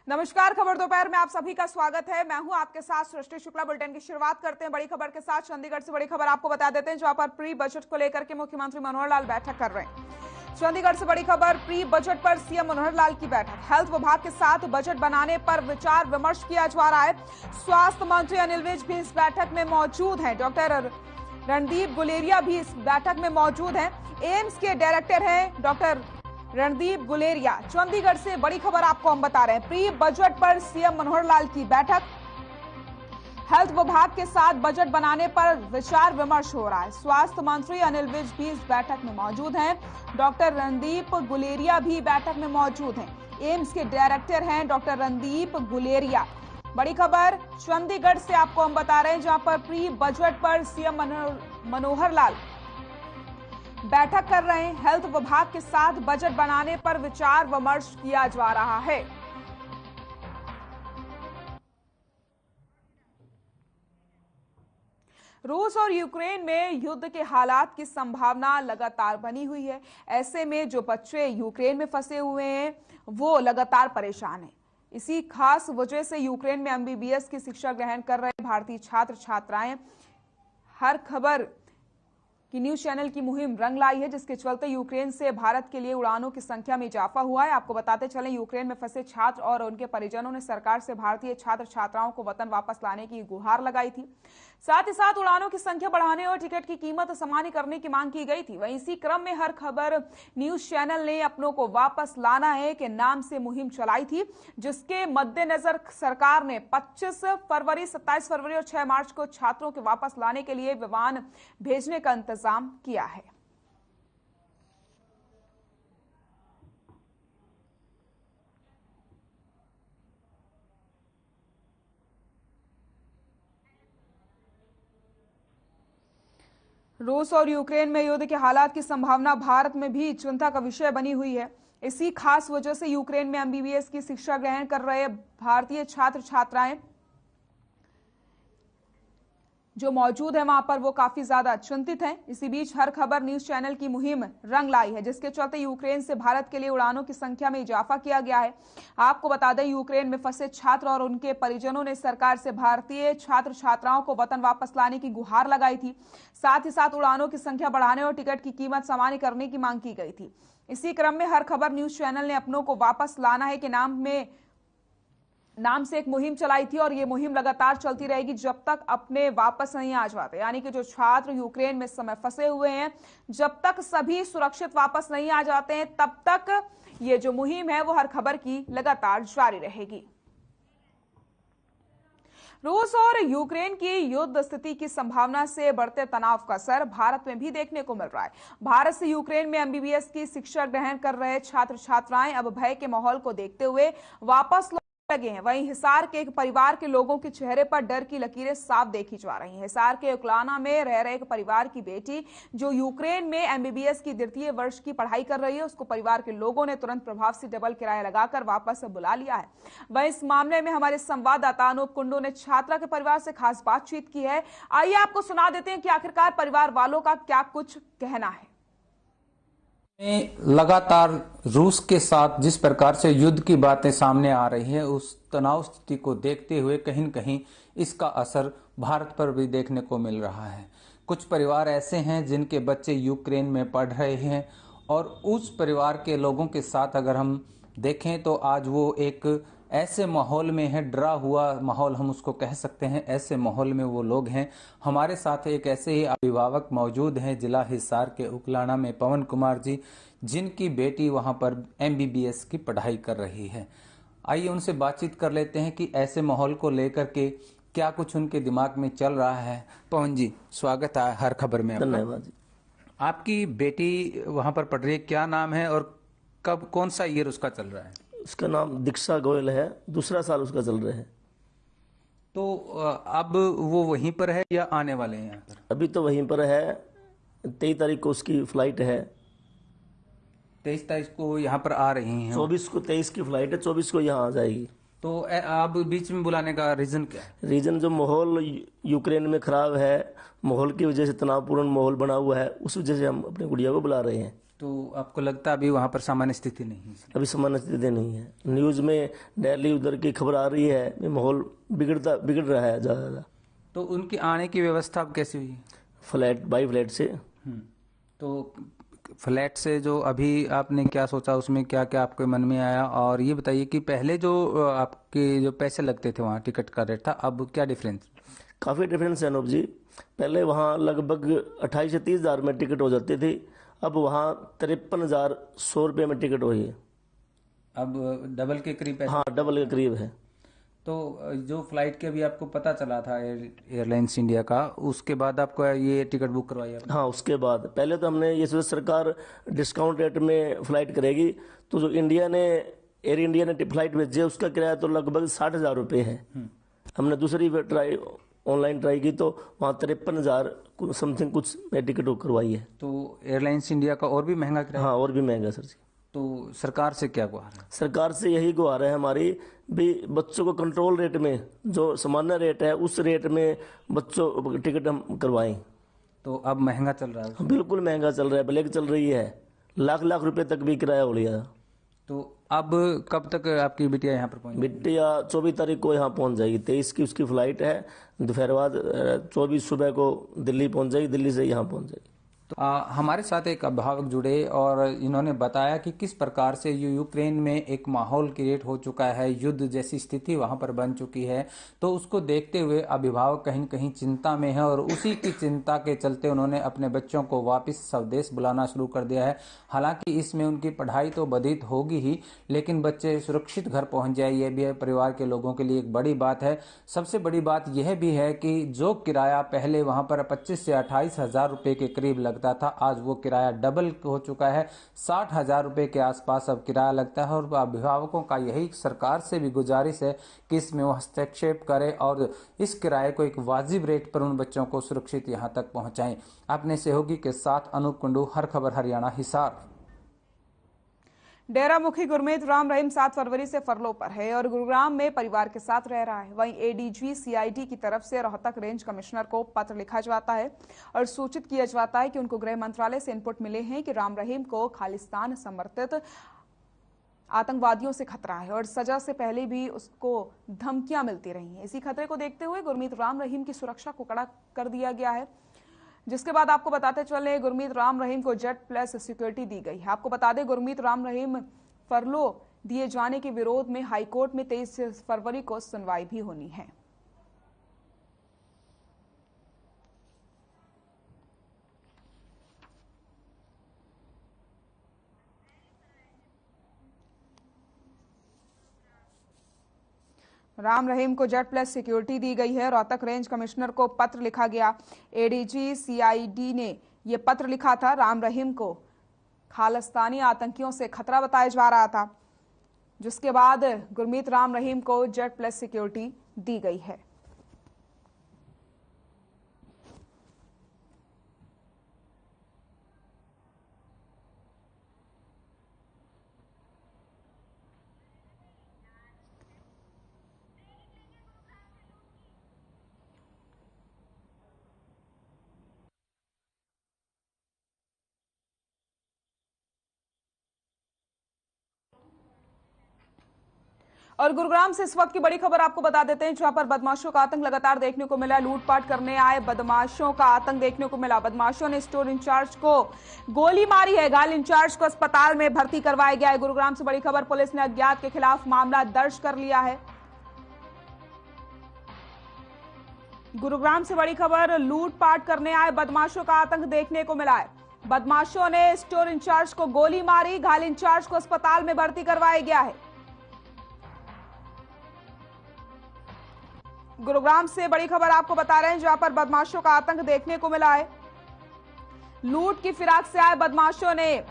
नमस्कार, खबर दोपहर में आप सभी का स्वागत है। मैं हूं आपके साथ सृष्टि शुक्ला। बुलेटिन की शुरुआत करते हैं बड़ी खबर के साथ। चंडीगढ़ से बड़ी खबर आपको बता देते हैं, जहां पर प्री बजट को लेकर के मुख्यमंत्री मनोहर लाल बैठक कर रहे हैं। चंडीगढ़ से बड़ी खबर, प्री बजट पर सीएम मनोहर लाल की बैठक। हेल्थ विभाग के साथ बजट बनाने पर विचार विमर्श किया जा रहा है। स्वास्थ्य मंत्री अनिल विज भी इस बैठक में मौजूद हैं। डॉक्टर रणदीप गुलेरिया भी इस बैठक में मौजूद हैं। एम्स के डायरेक्टर हैं डॉक्टर रणदीप गुलेरिया। चंडीगढ़ से बड़ी खबर आपको हम बता रहे हैं, प्री बजट पर सीएम मनोहर लाल की बैठक। हेल्थ विभाग के साथ बजट बनाने पर विचार विमर्श हो रहा है। स्वास्थ्य मंत्री अनिल विज भी इस बैठक में मौजूद हैं। डॉक्टर रणदीप गुलेरिया भी बैठक में मौजूद हैं। एम्स के डायरेक्टर हैं डॉक्टर रणदीप गुलेरिया। बड़ी खबर चंडीगढ़ से आपको हम बता रहे हैं, जहां पर प्री बजट पर सीएम मनोहर लाल बैठक कर रहे हैं। हेल्थ विभाग के साथ बजट बनाने पर विचार विमर्श किया जा रहा है। रूस और यूक्रेन में युद्ध के हालात की संभावना लगातार बनी हुई है। ऐसे में जो बच्चे यूक्रेन में फंसे हुए हैं वो लगातार परेशान हैं। इसी खास वजह से यूक्रेन में एमबीबीएस की शिक्षा ग्रहण कर रहे भारतीय छात्र छात्राएं हर खबर कि न्यूज चैनल की मुहिम रंग लाई है, जिसके चलते यूक्रेन से भारत के लिए उड़ानों की संख्या में इजाफा हुआ है। आपको बताते चलें, यूक्रेन में फंसे छात्र और उनके परिजनों ने सरकार से भारतीय छात्र छात्राओं को वतन वापस लाने की गुहार लगाई थी। साथ ही साथ उड़ानों की संख्या बढ़ाने और टिकट की कीमत सामान्य करने की मांग की गई थी। वहीं इसी क्रम में हर खबर न्यूज चैनल ने अपनों को वापस लाना है के नाम से मुहिम चलाई थी, जिसके मद्देनजर सरकार ने 25 फरवरी, 27 फरवरी और 6 मार्च को छात्रों के वापस लाने के लिए विमान भेजने का इंतजाम किया है। रूस और यूक्रेन में युद्ध के हालात की संभावना भारत में भी चिंता का विषय बनी हुई है। इसी खास वजह से यूक्रेन में एमबीबीएस की शिक्षा ग्रहण कर रहे भारतीय छात्र छात्राएं जो मौजूद है वहां पर वो काफी ज्यादा चिंतित हैं। इसी बीच हर खबर न्यूज चैनल की मुहिम रंग लाई है, जिसके चलते यूक्रेन से भारत के लिए उड़ानों की संख्या में इजाफा किया गया है। आपको बता दें, यूक्रेन में फंसे छात्र और उनके परिजनों ने सरकार से भारतीय छात्र छात्राओं को वतन वापस लाने की गुहार लगाई थी। साथ ही साथ उड़ानों की संख्या बढ़ाने और टिकट की कीमत सामान्य करने की मांग की गई थी। इसी क्रम में हर खबर न्यूज चैनल ने अपनों को वापस लाना है के नाम से एक मुहिम चलाई थी, और ये मुहिम लगातार चलती रहेगी जब तक अपने वापस नहीं आ जाते। यानी कि जो छात्र यूक्रेन में इस समय फंसे हुए हैं, जब तक सभी सुरक्षित वापस नहीं आ जाते हैं, तब तक ये जो मुहिम है वो हर खबर की लगातार जारी रहेगी। रूस और यूक्रेन की युद्ध स्थिति की संभावना से बढ़ते तनाव का असर भारत में भी देखने को मिल रहा है। भारत से यूक्रेन में एमबीबीएस की शिक्षा ग्रहण कर रहे छात्र छात्राएं अब भय के माहौल को देखते हुए वापस लगे हैं। वहीं हिसार के एक परिवार के लोगों के चेहरे पर डर की लकीरें साफ देखी जा रही हैं। हिसार के उकलाना में रह रहे एक परिवार की बेटी जो यूक्रेन में एमबीबीएस की द्वितीय वर्ष की पढ़ाई कर रही है, उसको परिवार के लोगों ने तुरंत प्रभाव से डबल किराया लगाकर वापस बुला लिया है। वहीं इस मामले में हमारे संवाददाता अनूप कुंडू ने छात्रा के परिवार से खास बातचीत की है। आइए आपको सुना देते हैं कि आखिरकार परिवार वालों का क्या कुछ कहना है। लगातार रूस के साथ जिस प्रकार से युद्ध की बातें सामने आ रही हैं, उस तनाव स्थिति को देखते हुए कहीं न कहीं इसका असर भारत पर भी देखने को मिल रहा है। कुछ परिवार ऐसे हैं जिनके बच्चे यूक्रेन में पढ़ रहे हैं, और उस परिवार के लोगों के साथ अगर हम देखें तो आज वो एक ऐसे माहौल में है, डरा हुआ माहौल हम उसको कह सकते हैं। ऐसे माहौल में वो लोग हैं। हमारे साथ एक ऐसे ही अभिभावक मौजूद हैं जिला हिसार के उकलाना में, पवन कुमार जी, जिनकी बेटी वहां पर एमबीबीएस की पढ़ाई कर रही है। आइए उनसे बातचीत कर लेते हैं कि ऐसे माहौल को लेकर के क्या कुछ उनके दिमाग में चल रहा है। पवन जी, स्वागत है हर खबर में। धन्यवाद। आपकी बेटी वहां पर पढ़ रही है, क्या नाम है और कब, कौन सा ईयर उसका चल रहा है? उसका नाम दीक्षा गोयल है, दूसरा साल उसका चल रहा है। तो अब वो वहीं पर है या आने वाले हैं यहाँ पर? अभी तो वहीं पर है। 23 तारीख को उसकी फ्लाइट है। 23 तारीख को यहाँ पर आ रही हैं? 24 को 23 की फ्लाइट है, 24 को यहाँ आ जाएगी। तो आप बीच में बुलाने का रीजन क्या है? रीजन जो माहौल यूक्रेन में खराब है, माहौल की वजह से तनावपूर्ण माहौल बना हुआ है, उस वजह से हम अपनी गुड़िया को बुला रहे हैं। तो आपको लगता है अभी वहाँ पर सामान्य स्थिति नहीं है? अभी सामान्य स्थिति नहीं है। न्यूज़ में डेली उधर की खबर आ रही है, माहौल बिगड़ रहा है ज़्यादा। तो उनकी आने की व्यवस्था अब कैसी हुई है? फ्लैट बाई फ्लैट से। तो फ्लैट से जो अभी आपने क्या सोचा, उसमें क्या क्या आपके मन में आया? और ये बताइए कि पहले जो आपके जो पैसे लगते थे वहाँ टिकट का रेट था, अब क्या डिफरेंस? काफ़ी डिफरेंस है अनूप जी। पहले वहाँ लगभग 28 से 30 हज़ार में टिकट हो जाती थी, अब वहाँ 53,100 रुपये में टिकट हुई है। अब डबल के करीब पैसे? हाँ, डबल के करीब है। तो जो फ्लाइट के अभी आपको पता चला था एयरलाइंस इंडिया का, उसके बाद आपको ये टिकट बुक करवाई आपने? हाँ, उसके बाद पहले तो हमने ये सोचा सरकार डिस्काउंट रेट में फ्लाइट करेगी, तो जो एयर इंडिया ने फ्लाइट भेजी है उसका किराया तो लगभग 60,000 रुपये है। हमने दूसरी ऑनलाइन ट्राई की तो वहाँ 53,000 समथिंग कुछ में टिकट बुक करवाई है। तो एयरलाइंस इंडिया का और भी महंगा किराया? हाँ, और भी महंगा सर जी। तो सरकार से क्या गुहार है? सरकार से यही गुहार है हमारी भी, बच्चों को कंट्रोल रेट में, जो सामान्य रेट है उस रेट में बच्चों टिकट हम करवाएं। तो अब महंगा चल रहा है? बिल्कुल महंगा चल रहा है, ब्लैक चल रही है, लाख लाख रुपए तक भी किराया हो लिया। तो अब कब तक आपकी बिटिया यहाँ पर पहुँची? बिटिया 24 तारीख को यहाँ पहुँच जाएगी। 23 की उसकी फ्लाइट है, दोपहर बाद 24 सुबह को दिल्ली पहुँच जाएगी, दिल्ली से यहाँ पहुँच जाएगी। तो हमारे साथ एक अभिभावक जुड़े और इन्होंने बताया कि किस प्रकार से यूक्रेन में एक माहौल क्रिएट हो चुका है, युद्ध जैसी स्थिति वहां पर बन चुकी है। तो उसको देखते हुए अभिभावक कहीं न कहीं चिंता में है और उसी की चिंता के चलते उन्होंने अपने बच्चों को वापस स्वदेश बुलाना शुरू कर दिया है। हालांकि इसमें उनकी पढ़ाई तो बाधित होगी ही, लेकिन बच्चे सुरक्षित घर पहुंच जाए, यह भी परिवार के लोगों के लिए एक बड़ी बात है। सबसे बड़ी बात यह भी है कि जो किराया पहले वहां पर 25 से 28 हजार रुपए के करीब लगता था, आज वो किराया डबल हो चुका है। 60,000 रुपए के आसपास अब किराया लगता है। और अभिभावकों का यही सरकार से भी गुजारिश है कि इसमें वो हस्तक्षेप करे और इस किराए को एक वाजिब रेट पर उन बच्चों को सुरक्षित यहां तक पहुंचाएं। अपने सहयोगी के साथ अनूप कुंडू, हर खबर हरियाणा, हिसार। डेरा मुखी गुरमीत राम रहीम 7 फरवरी से फरलो पर है और गुरुग्राम में परिवार के साथ रह रहा है। वहीं एडीजी सीआईडी की तरफ से रोहतक रेंज कमिश्नर को पत्र लिखा जाता है और सूचित किया जाता है कि उनको गृह मंत्रालय से इनपुट मिले हैं कि राम रहीम को खालिस्तान समर्थित आतंकवादियों से खतरा है और सजा से पहले भी उसको धमकियां मिलती रही हैं। इसी खतरे को देखते हुए गुरमीत राम रहीम की सुरक्षा को कड़ा कर दिया गया है, जिसके बाद आपको बताते चले गुरमीत राम रहीम को जेड प्लस सिक्योरिटी दी गई है। आपको बता दें गुरमीत राम रहीम फरलो दिए जाने के विरोध में हाईकोर्ट में 23 फरवरी को सुनवाई भी होनी है। राम रहीम को जेड प्लस सिक्योरिटी दी गई है। रोहतक रेंज कमिश्नर को पत्र लिखा गया। एडीजी सीआईडी ने यह पत्र लिखा था। राम रहीम को खालिस्तानी आतंकियों से खतरा बताया जा रहा था, जिसके बाद गुरमीत राम रहीम को जेड प्लस सिक्योरिटी दी गई है। और गुरुग्राम से इस वक्त की बड़ी खबर आपको बता देते हैं, जहां पर बदमाशों का आतंक लगातार देखने को मिला। लूटपाट करने आए बदमाशों का आतंक देखने को मिला। बदमाशों ने स्टोर इंचार्ज को गोली मारी है। घायल इंचार्ज को अस्पताल में भर्ती करवाया गया है। गुरुग्राम से बड़ी खबर, पुलिस ने अज्ञात के खिलाफ मामला दर्ज कर लिया है। गुरुग्राम से बड़ी खबर, लूटपाट करने आए बदमाशों का आतंक देखने को मिला है। बदमाशों ने स्टोर इंचार्ज को गोली मारी। घायल इंचार्ज को अस्पताल में भर्ती करवाया गया है। गुरुग्राम से बड़ी खबर आपको बता रहे हैं, जहां पर बदमाशों का आतंक देखने को मिला है। लूट की फिराक से आए बदमाशों ने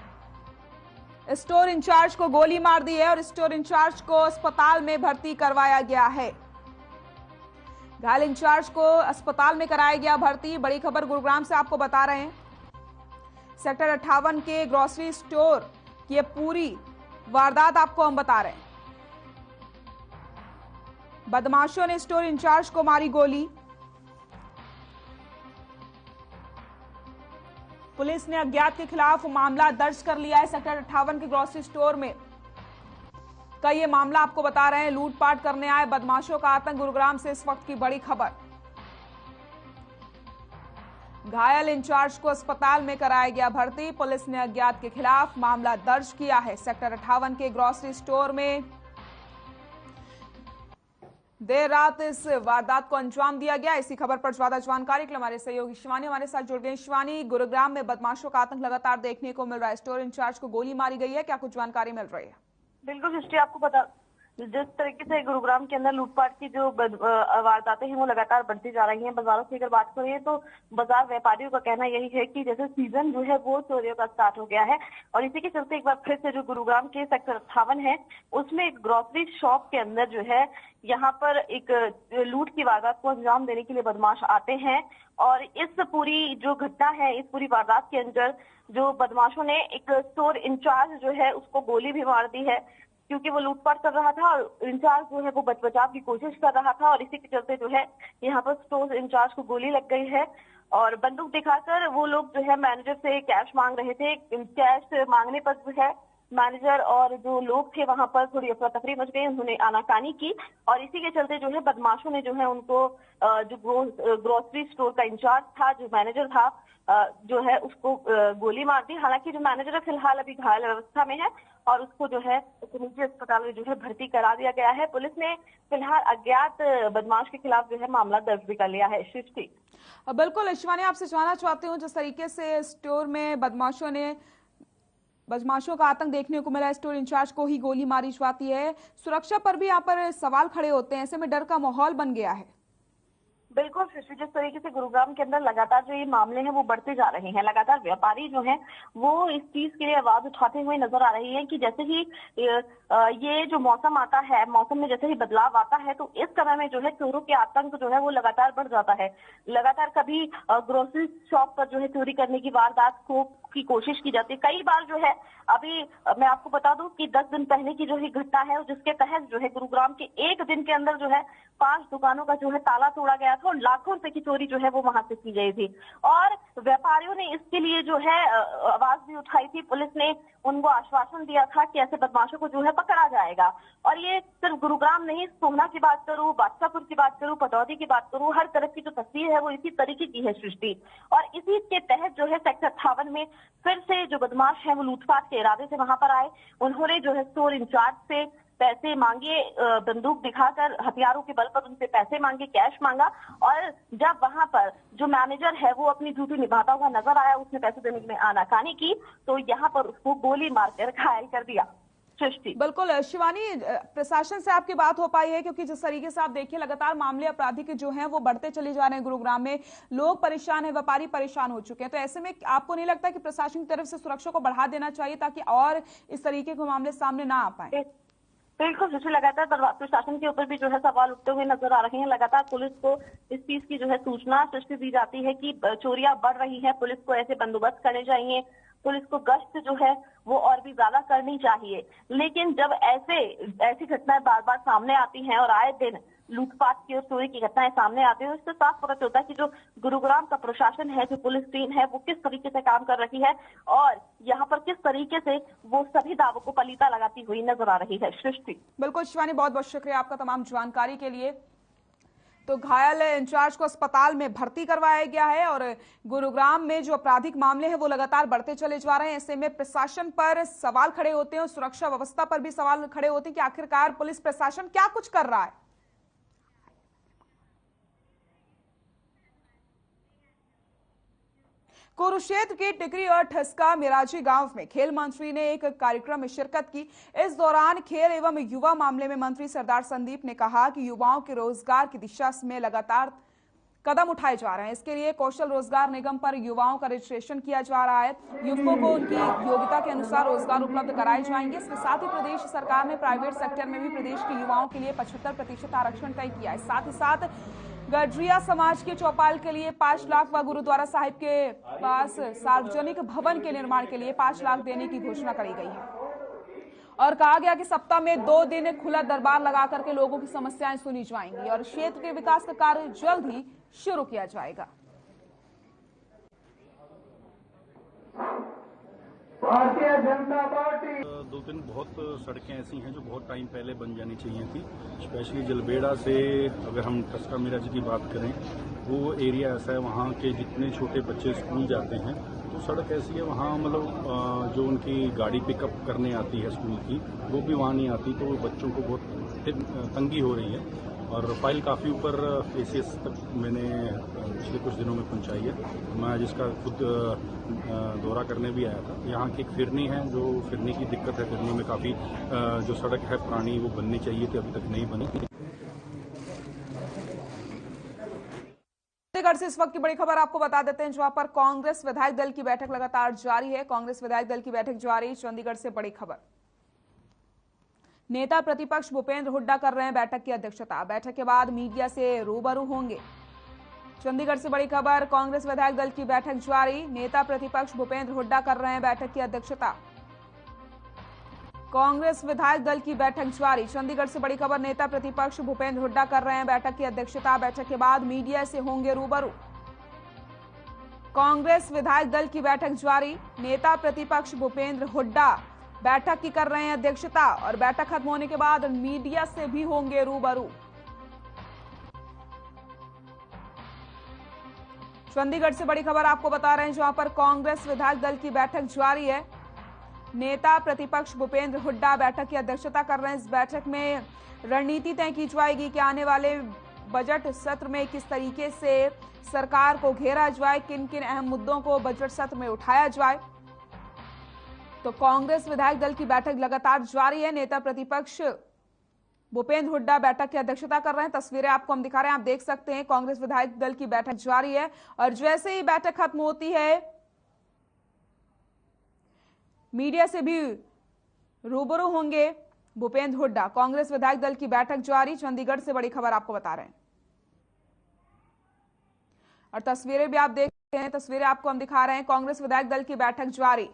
स्टोर इंचार्ज को गोली मार दी है और स्टोर इंचार्ज को अस्पताल में भर्ती करवाया गया है। घायल इंचार्ज को अस्पताल में कराया गया भर्ती। बड़ी खबर गुरुग्राम से आपको बता रहे हैं। सेक्टर 58 के ग्रोसरी स्टोर की ये पूरी वारदात आपको हम बता रहे हैं। बदमाशों ने स्टोर इंचार्ज को मारी गोली। पुलिस ने अज्ञात के खिलाफ मामला दर्ज कर लिया है सेक्टर 58 के ग्रोसरी स्टोर में का ये मामला आपको बता रहे हैं। लूटपाट करने आए बदमाशों का आतंक, गुरुग्राम से इस वक्त की बड़ी खबर। घायल इंचार्ज को अस्पताल में कराया गया भर्ती। पुलिस ने अज्ञात के खिलाफ मामला दर्ज किया है। सेक्टर 58 के ग्रोसरी स्टोर में देर रात इस वारदात को अंजाम दिया गया। इसी खबर पर ज्यादा जानकारी के लिए हमारे सहयोगी शिवानी हमारे साथ जुड़ गए। शिवानी, गुरुग्राम में बदमाशों का आतंक लगातार देखने को मिल रहा है। स्टोर इंचार्ज को गोली मारी गई है, क्या कुछ जानकारी मिल रही है? बिल्कुल सृष्टि, आपको पता जिस तरीके से गुरुग्राम के अंदर लूटपाट की जो वारदातें हैं वो लगातार बढ़ती जा रही हैं। बाजारों की अगर बात करें तो बाजार व्यापारियों का कहना यही है कि जैसे सीजन जो है वो चोरियों का स्टार्ट हो गया है और इसी के चलते एक बार फिर से जो गुरुग्राम के सेक्टर 58 है उसमें एक ग्रोसरी शॉप के अंदर जो है यहाँ पर एक लूट की वारदात को अंजाम देने के लिए बदमाश आते हैं और इस पूरी जो घटना है, इस पूरी वारदात के अंदर जो बदमाशों ने एक स्टोर इंचार्ज जो है उसको गोली भी मार दी है क्योंकि वो लूटपाट कर रहा था और इंचार्ज जो है वो बचाव की कोशिश कर रहा था और इसी के चलते जो है यहाँ पर स्टोर इंचार्ज को गोली लग गई है और बंदूक दिखाकर वो लोग जो है मैनेजर से कैश मांग रहे थे। कैश मांगने पर जो है मैनेजर और जो लोग थे वहां पर थोड़ी अफरा तफरी मच गई, उन्होंने आनाकानी की और इसी के चलते जो है बदमाशों ने जो है उनको जो ग्रोसरी स्टोर का इंचार्ज था, जो मैनेजर था, जो है उसको गोली मार दी। हालांकि जो मैनेजर है फिलहाल अभी घायल अवस्था में है और उसको जो है निजी अस्पताल में जो है भर्ती करा दिया गया है। पुलिस ने फिलहाल अज्ञात बदमाश के खिलाफ जो है मामला दर्ज भी कर लिया है। सृष्टि, बिल्कुल शिवानी, आपसे जानना चाहती हूँ जिस तरीके से स्टोर में बदमाशों का आतंक देखने को मिला, स्टोर इंचार्ज को ही गोली मारी जाती है, सुरक्षा पर भी यहाँ पर सवाल खड़े होते हैं, ऐसे में डर का माहौल बन गया है। बिल्कुल सृष्टि, जिस तरीके से गुरुग्राम के अंदर लगातार जो ये मामले हैं वो बढ़ते जा रहे हैं, लगातार व्यापारी जो हैं वो इस चीज के लिए आवाज उठाते हुए नजर आ रही है कि जैसे ही ये जो मौसम आता है, मौसम में जैसे ही बदलाव आता है तो इस समय में जो है चोरों के आतंक जो है वो लगातार बढ़ जाता है। लगातार कभी ग्रोसरी शॉप पर जो है चोरी करने की वारदात की कोशिश की जाती है। कई बार जो है अभी मैं आपको बता दूं कि 10 दिन पहले की जो है घटना है जिसके तहत जो है गुरुग्राम के एक दिन के अंदर जो है 5 दुकानों का जो है ताला तोड़ा गया था और लाखों रुपए की चोरी जो है वो वहां से की गई थी और व्यापारियों ने इसके लिए जो है आवाज भी उठाई थी। पुलिस ने उनको आश्वासन दिया था कि ऐसे बदमाशों को जो है पकड़ा जाएगा और ये सिर्फ गुरुग्राम नहीं, सोहना की बात करूं, बादशाहपुर की बात करूं, पटौदी की बात करूं, हर तरफ की जो तस्वीर है वो इसी तरीके की है सृष्टि। और इसी के तहत जो है सेक्टर 58 में फिर से जो बदमाश है वो लूटपाट के इरादे से वहां पर आए। उन्होंने जो है स्टोर इंचार्ज से पैसे मांगे, बंदूक दिखाकर हथियारों के बल पर उनसे पैसे मांगे, कैश मांगा और जब वहां पर जो मैनेजर है वो अपनी ड्यूटी निभाता हुआ नजर आया, उसने पैसे देने में आनाकानी की तो यहाँ पर उसको गोली मारकर घायल कर दिया। बिल्कुल शिवानी, प्रशासन से आपकी बात हो पाई है क्योंकि जिस तरीके से आप देखिए लगातार मामले आपराधिक जो हैं वो बढ़ते चले जा रहे हैं। गुरुग्राम में लोग परेशान हैं, व्यापारी परेशान हो चुके हैं, तो ऐसे में आपको नहीं लगता कि प्रशासन की तरफ से सुरक्षा को बढ़ा देना चाहिए ताकि और इस तरीके के मामले सामने ना आ पाए? बिल्कुल, जिससे लगातार प्रशासन के ऊपर भी जो है सवाल उठते हुए नजर आ रहे हैं। लगातार पुलिस को इस चीज की जो है सूचना सृष्टि दी जाती है कि चोरियां बढ़ रही है, पुलिस को ऐसे बंदोबस्त करने चाहिए, पुलिस को गश्त जो है वो और भी ज्यादा करनी चाहिए। लेकिन जब ऐसी घटनाएं बार बार सामने आती हैं और आए दिन लूटपाट की और चोरी की घटनाएं सामने आती है, इससे साफ पता चलता है कि जो गुरुग्राम का प्रशासन है, जो पुलिस टीम है, वो किस तरीके से काम कर रही है और यहाँ पर किस तरीके से वो सभी दावों को पलीता लगाती हुई नजर आ रही है। सृष्टि, बिल्कुल शिवानी, बहुत बहुत शुक्रिया आपका तमाम जानकारी के लिए। तो घायल इंचार्ज को अस्पताल में भर्ती करवाया गया है और गुरुग्राम में जो आपराधिक मामले हैं वो लगातार बढ़ते चले जा रहे हैं। ऐसे में प्रशासन पर सवाल खड़े होते हैं और सुरक्षा व्यवस्था पर भी सवाल खड़े होते हैं कि आखिरकार पुलिस प्रशासन क्या कुछ कर रहा है। कुरुक्षेत्र के टिकरी और ठस्का मिराजी गांव में खेल मंत्री ने एक कार्यक्रम में शिरकत की। इस दौरान खेल एवं युवा मामले में मंत्री सरदार संदीप ने कहा कि युवाओं के रोजगार की दिशा में लगातार कदम उठाए जा रहे हैं। इसके लिए कौशल रोजगार निगम पर युवाओं का रजिस्ट्रेशन किया जा रहा है। युवकों को उनकी योग्यता के अनुसार रोजगार उपलब्ध कराए जाएंगे। इसके साथ ही प्रदेश सरकार ने प्राइवेट सेक्टर में भी प्रदेश के युवाओं के लिए 75% आरक्षण तय किया है। साथ ही साथ गडरिया समाज के चौपाल के लिए 5 लाख व गुरुद्वारा साहिब के पास सार्वजनिक भवन के निर्माण के लिए 5 लाख देने की घोषणा करी गई है और कहा गया कि सप्ताह में 2 दिन खुला दरबार लगा करके लोगों की समस्याएं सुनी जाएंगी और क्षेत्र के विकास का कार्य जल्द ही शुरू किया जाएगा। भारतीय जनता पार्टी। दो तीन बहुत सड़कें ऐसी हैं जो बहुत टाइम पहले बन जानी चाहिए थी। स्पेशली जलबेड़ा से अगर हम टस्का मीरा जी की बात करें, वो एरिया ऐसा है वहाँ के जितने छोटे बच्चे स्कूल जाते हैं तो सड़क ऐसी है वहाँ मतलब जो उनकी गाड़ी पिकअप करने आती है स्कूल की वो भी वहाँ नहीं आती, तो बच्चों को बहुत तंगी हो रही है। और फाइल काफ़ी ऊपर ACS तक मैंने पिछले कुछ दिनों में पहुंचाई है। मैं जिसका खुद दौरा करने भी आया था। यहाँ की एक फिरनी है, जो फिरनी की दिक्कत है, फिरनी में काफ़ी जो सड़क है पुरानी वो बननी चाहिए थी, अभी तक नहीं बनी। चंडीगढ़ से इस वक्त की बड़ी खबर आपको बता देते हैं, जहां पर कांग्रेस विधायक दल की बैठक लगातार जारी है। कांग्रेस विधायक दल की बैठक जारी, चंडीगढ़ से बड़ी खबर। नेता प्रतिपक्ष भूपेंद्र हुड्डा कर रहे हैं बैठक की अध्यक्षता। बैठक के बाद मीडिया से रूबरू होंगे। चंडीगढ़ से बड़ी खबर, कांग्रेस विधायक दल की बैठक जारी, नेता प्रतिपक्ष भूपेंद्र हुड्डा कर रहे हैं बैठक की अध्यक्षता। कांग्रेस विधायक दल की बैठक जारी, चंडीगढ़ से बड़ी खबर, नेता प्रतिपक्ष भूपेंद्र हुड्डा कर रहे हैं बैठक की अध्यक्षता। बैठक के बाद मीडिया से होंगे रूबरू। कांग्रेस विधायक दल की बैठक जारी, नेता प्रतिपक्ष भूपेंद्र हुड्डा बैठक की कर रहे हैं अध्यक्षता और बैठक खत्म होने के बाद मीडिया से भी होंगे रूबरू। चंडीगढ़ से बड़ी खबर आपको बता रहे हैं, जहां पर कांग्रेस विधायक दल की बैठक जारी है। नेता प्रतिपक्ष भूपेंद्र हुड्डा बैठक की अध्यक्षता कर रहे हैं। इस बैठक में रणनीति तय की जाएगी कि आने वाले बजट सत्र में किस तरीके से सरकार को घेरा जाए, किन किन अहम मुद्दों को बजट सत्र में उठाया जाए। तो कांग्रेस विधायक दल की बैठक लगातार जारी है। नेता प्रतिपक्ष भूपेंद्र हुड्डा बैठक की अध्यक्षता कर रहे हैं। तस्वीरें आपको हम दिखा रहे हैं, आप देख सकते हैं। कांग्रेस विधायक दल की बैठक जारी है और जैसे ही बैठक खत्म होती है मीडिया से भी रूबरू होंगे भूपेंद्र हुड्डा। कांग्रेस विधायक दल की बैठक जारी, चंडीगढ़ से बड़ी खबर आपको बता रहे हैं और तस्वीरें भी आप देख सकते हैं। तस्वीरें आपको हम दिखा रहे हैं, कांग्रेस विधायक दल की बैठक जारी।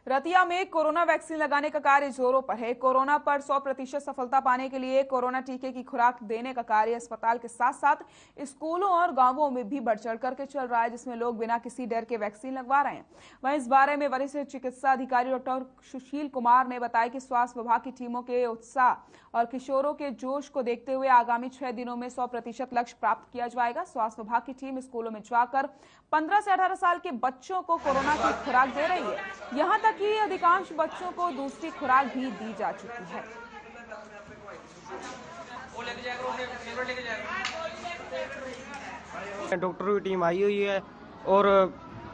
रतिया में कोरोना वैक्सीन लगाने का कार्य जोरों पर है। कोरोना पर 100% सफलता पाने के लिए कोरोना टीके की खुराक देने का कार्य अस्पताल के साथ साथ स्कूलों और गांवों में भी बढ़ चढ़ करके चल रहा है, जिसमें लोग बिना किसी डर के वैक्सीन लगवा रहे हैं। वहीं इस बारे में वरिष्ठ चिकित्सा अधिकारी डॉक्टर सुशील कुमार ने बताया कि स्वास्थ्य विभाग की टीमों के उत्साह और किशोरों के जोश को देखते हुए आगामी 6 दिनों में 100% लक्ष्य प्राप्त किया जाएगा। स्वास्थ्य विभाग की टीम स्कूलों में जाकर 15 से 18 साल के बच्चों को कोरोना की खुराक दे रही है। यहाँ तक कि अधिकांश बच्चों को दूसरी खुराक भी दी जा चुकी है। डॉक्टरों की टीम आई हुई है और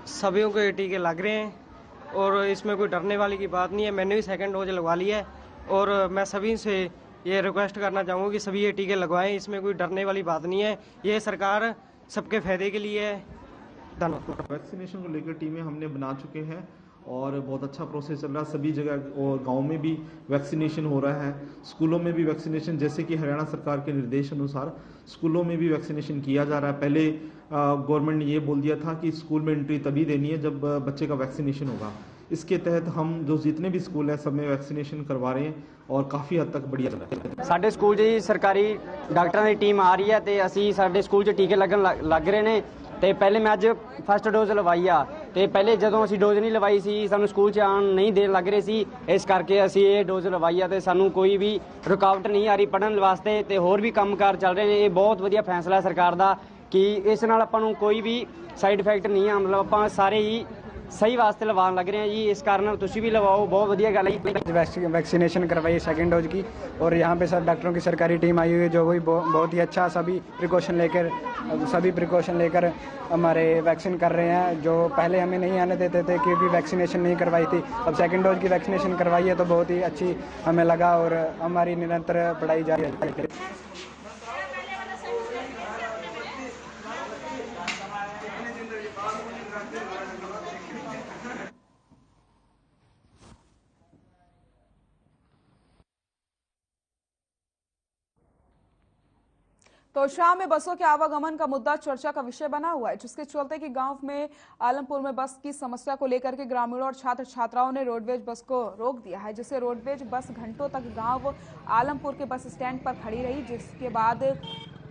सभी को टीके लग रहे हैं और इसमें कोई डरने वाली की बात नहीं है। मैंने भी सेकंड डोज लगवा लिया है और मैं सभी से ये रिक्वेस्ट करना चाहूँगा कि सभी ये टीके लगवाएं। इसमें कोई डरने वाली बात नहीं है, ये सरकार सबके फायदे के लिए है। धन्यवाद। वैक्सीनेशन को लेकर टीमें हमने बना चुके हैं और बहुत अच्छा प्रोसेस चल रहा है। सभी जगह और गांव में भी वैक्सीनेशन हो रहा है, स्कूलों में भी वैक्सीनेशन, जैसे कि हरियाणा सरकार के निर्देश अनुसार स्कूलों में भी वैक्सीनेशन किया जा रहा है। पहले गवर्नमेंट ने ये बोल दिया था कि स्कूल में एंट्री तभी देनी है जब बच्चे का वैक्सीनेशन होगा। इसके तहत हम जो जितने भी स्कूल हैं सब में वैक्सीनेशन करवा रहे हैं और काफ़ी हद तक बढ़िया चल रहा है। ਸਾਡੇ ਸਕੂਲ 'ਚ ਜੀ ਸਰਕਾਰੀ ਡਾਕਟਰਾਂ ਦੀ ਟੀਮ ਆ ਰਹੀ ਹੈ ਤੇ ਅਸੀਂ ਸਾਡੇ ਸਕੂਲ 'ਚ ਟੀਕੇ ਲੱਗਣ ਲੱਗ ਰਹੇ ਨੇ ਤੇ ਪਹਿਲੇ ਮੈਂ ਅੱਜ ਫਸਟ ਡੋਜ਼ ਲਵਾਈ ਆ ਤੇ ਪਹਿਲੇ ਜਦੋਂ ਅਸੀਂ ਡੋਜ਼ ਨਹੀਂ ਲਵਾਈ ਸੀ ਸਾਨੂੰ ਸਕੂਲ 'ਚ ਆਉਣ ਨਹੀਂ ਦੇਣ ਲੱਗ ਰਹੇ ਸੀ, ਇਸ ਕਰਕੇ ਅਸੀਂ ਇਹ ਡੋਜ਼ ਲਵਾਈ ਆ ਤੇ ਸਾਨੂੰ ਕੋਈ ਵੀ ਰੁਕਾਵਟ ਨਹੀਂ ਆ ਰਹੀ ਪੜ੍ਹਨ ਵਾਸਤੇ ਤੇ ਹੋਰ ਵੀ ਕੰਮਕਾਰ ਚੱਲ ਰਹੇ ਨੇ। ਇਹ ਬਹੁਤ ਵਧੀਆ ਫੈਸਲਾ ਸਰਕਾਰ ਦਾ ਕਿ ਇਸ ਨਾਲ ਆਪਾਂ ਨੂੰ ਕੋਈ ਵੀ ਸਾਈਡ ਇਫੈਕਟ ਨਹੀਂ ਆ, ਮਤਲਬ ਆਪਾਂ ਸਾਰੇ ਹੀ सही वास्ते लवान लग रहे हैं जी। इस कारण तुसी भी लवाओ, बहुत बढ़िया गल है। वैक्सीनेशन करवाई सेकंड डोज की और यहाँ पे सब डॉक्टरों की सरकारी टीम आई हुई है जो भी बहुत ही अच्छा सभी प्रिकॉशन लेकर हमारे वैक्सीन कर रहे हैं। जो पहले हमें नहीं आने देते थे क्योंकि वैक्सीनेशन नहीं करवाई थी, अब सेकंड डोज की वैक्सीनेशन करवाई है तो बहुत ही अच्छी हमें लगा और हमारी निरंतर पढ़ाई जारी है। तो शाम में बसों के आवागमन का मुद्दा चर्चा का विषय बना हुआ है, जिसके चलते कि गांव में आलमपुर में बस की समस्या को लेकर के ग्रामीणों और छात्र छात्राओं ने रोडवेज बस को रोक दिया है, जिससे रोडवेज बस घंटों तक गांव आलमपुर के बस स्टैंड पर खड़ी रही, जिसके बाद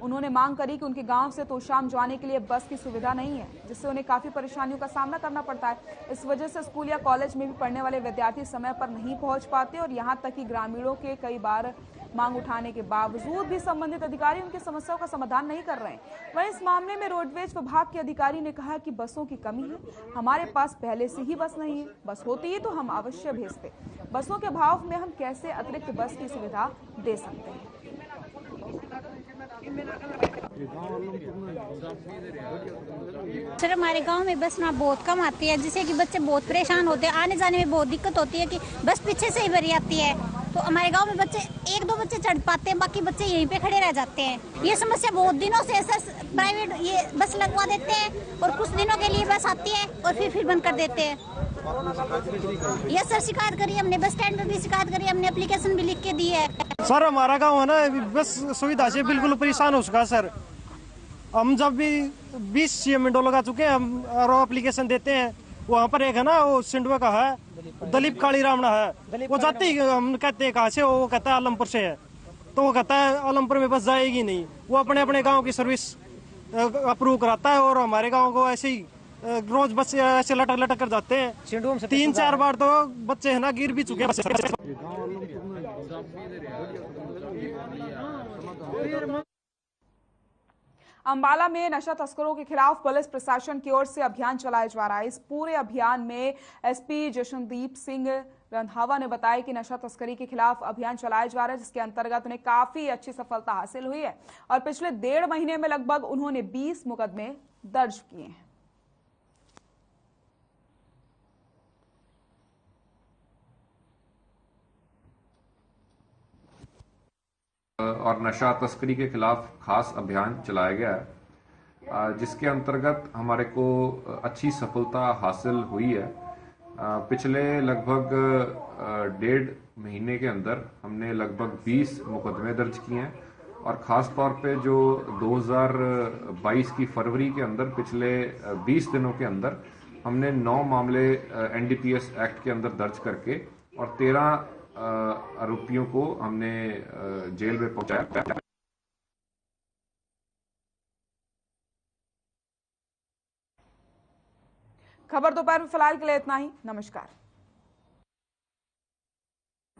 उन्होंने मांग करी कि उनके गांव से तोशाम जाने के लिए बस की सुविधा नहीं है, जिससे उन्हें काफी परेशानियों का सामना करना पड़ता है। इस वजह से स्कूल या कॉलेज में भी पढ़ने वाले विद्यार्थी समय पर नहीं पहुंच पाते और यहां तक कि ग्रामीणों के कई बार मांग उठाने के बावजूद भी संबंधित अधिकारी उनकी समस्याओं का समाधान नहीं कर रहे हैं। वहीं इस मामले में रोडवेज विभाग के अधिकारी ने कहा कि बसों की कमी है, हमारे पास पहले से ही बस नहीं है, बस होती है तो हम अवश्य भेजते। बसों के अभाव में हम कैसे अतिरिक्त बस की सुविधा दे सकते हैं। सर, हमारे गांव में बस ना बहुत कम आती है, जिससे कि बच्चे बहुत परेशान होते हैं। आने जाने में बहुत दिक्कत होती है कि बस पीछे से ही भरी आती है, तो हमारे गांव में बच्चे 1-2 बच्चे चढ़ पाते हैं, बाकी बच्चे यहीं पे खड़े रह जाते हैं। ये समस्या बहुत दिनों से सर प्राइवेट ये बस लगवा देते हैं और कुछ दिनों के लिए बस आती है और फिर बंद कर देते हैं। ये सर शिकायत करी हमने, बस स्टैंड पर भी शिकायत करी हमने, एप्लीकेशन भी लिख के दी है। सर हमारा गांव है ना बस सुविधा से बिल्कुल परेशान हो चुका सर। हम जब भी 20 विंडो लगा चुके हैं हम और एप्लीकेशन देते हैं, वहाँ पर एक है ना वो सिंडवा का है दलीप काली रामना है, वो जाते ही हम कहते हैं कहाँ से, वो कहता है आलमपुर से है, तो वो कहता है आलमपुर में बस जाएगी नहीं। वो अपने अपने गांव की सर्विस अप्रूव कराता है और हमारे गांव को ऐसे ही रोज बच्चे ऐसे लटक लटक कर जाते हैं। 3-4 बार तो बच्चे है ना गिर भी चुके हैं। अंबाला में नशा तस्करों के खिलाफ पुलिस प्रशासन की ओर से अभियान चलाया जा रहा है। इस पूरे अभियान में एसपी जशनदीप सिंह रंधावा ने बताया कि नशा तस्करी के खिलाफ अभियान चलाया जा रहा है, जिसके अंतर्गत उन्हें काफी अच्छी सफलता हासिल हुई है और पिछले 1.5 महीने में लगभग उन्होंने 20 मुकदमे दर्ज किए हैं। और नशा तस्करी के खिलाफ खास अभियान चलाया गया है, जिसके अंतर्गत हमारे को अच्छी सफलता हासिल हुई है। पिछले लगभग 1.5 महीने के अंदर हमने लगभग 20 मुकदमे दर्ज किए हैं और ख़ास तौर पे जो 2022 की फरवरी के अंदर पिछले 20 दिनों के अंदर हमने 9 मामले एनडीपीएस एक्ट के अंदर दर्ज करके और 13 आरोपियों को हमने जेल में पहुंचाया। खबर दोपहर में फिलहाल के लिए इतना ही। नमस्कार।